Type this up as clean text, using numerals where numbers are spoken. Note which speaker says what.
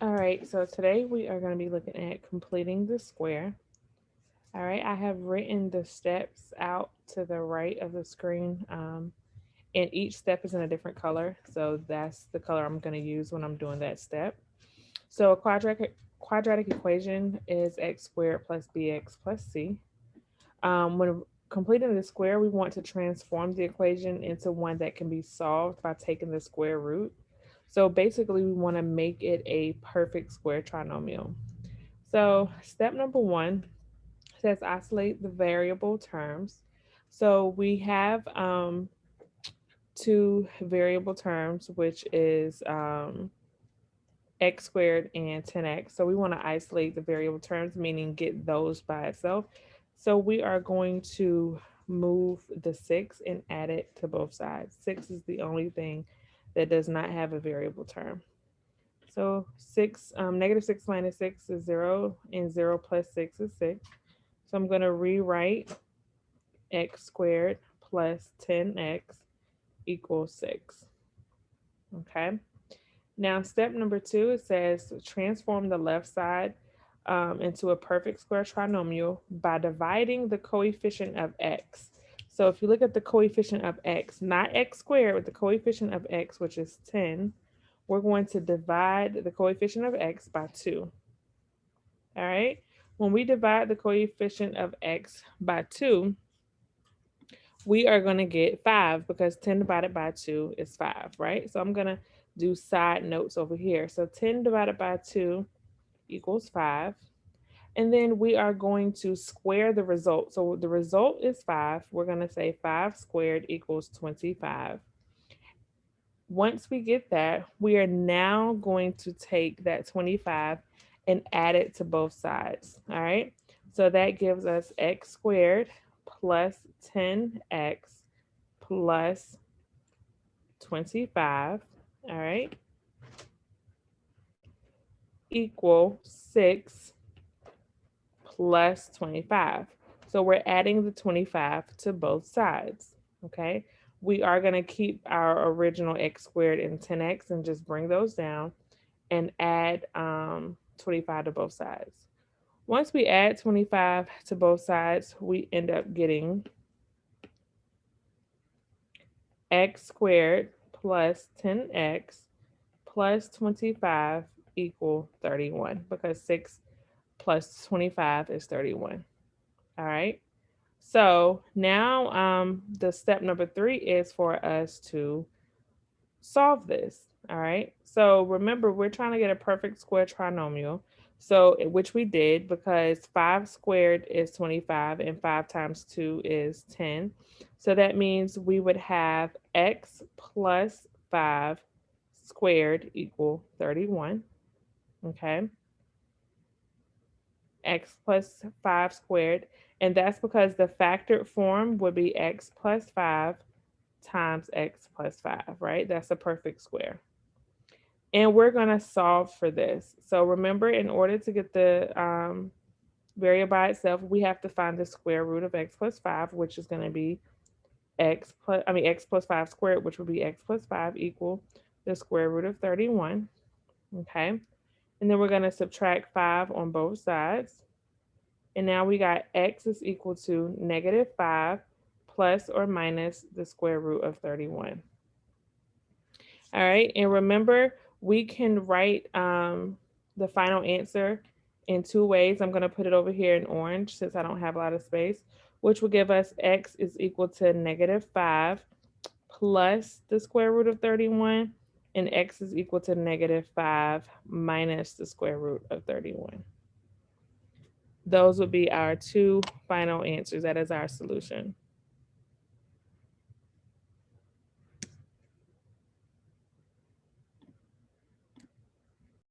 Speaker 1: All right, so today we are going to be looking at completing the square. All right, I have written the steps out to the right of the screen, and each step is in a different color. So that's the color I'm going to use when I'm doing that step. So a quadratic equation is x squared plus bx plus c. When completing the square, we want to transform the equation into one that can be solved by taking the square root. So basically, we want to make it a perfect square trinomial. So step number one says isolate the variable terms. So we have two variable terms, which is x squared and 10x. So we want to isolate the variable terms, meaning get those by itself. So we are going to move the 6 and add it to both sides. 6 is the only thing that does not have a variable term. So 6, negative 6 minus 6 is 0, and 0 plus 6 is 6. So I'm going to rewrite x squared plus 10x equals 6. Okay. Now, step number two, it says transform the left side into a perfect square trinomial by dividing the coefficient of x. So if you look at the coefficient of x, not x squared, but the coefficient of x, which is 10, we're going to divide the coefficient of x by 2. All right. When we divide the coefficient of x by 2, we are going to get 5 because 10 divided by 2 is 5, right? So I'm going to do side notes over here. So 10 divided by 2 equals 5. And then we are going to square the result. So the result is 5. We're going to say 5 squared equals 25. Once we get that, we are now going to take that 25 and add it to both sides. All right. So that gives us x squared plus 10x plus 25. All right. Equal 6 plus 25. So we're adding the 25 to both sides. Okay. We are going to keep our original x squared and 10x and just bring those down and add 25 to both sides. Once we add 25 to both sides, we end up getting x squared plus 10x plus 25 equal 31 because 6 plus 25 is 31. All right. So now the step number three is for us to solve this. All right. So remember, we're trying to get a perfect square trinomial. So, which we did because 5 squared is 25 and 5 times 2 is 10. So that means we would have x plus 5 squared equal 31. Okay. X plus 5 squared. And that's because the factored form would be x plus 5 times x plus 5, right? That's a perfect square. And we're going to solve for this. So remember, in order to get the variable by itself, we have to find the square root of x plus 5, which is going to be x plus 5 squared, which would be x plus 5 equal the square root of 31. Okay. And then we're going to subtract 5 on both sides. And now we got x is equal to negative 5 plus or minus the square root of 31. All right. And remember, we can write the final answer in two ways. I'm going to put it over here in orange since I don't have a lot of space, which will give us x is equal to negative 5 plus the square root of 31, and x is equal to negative 5 minus the square root of 31. Those would be our two final answers. That is our solution.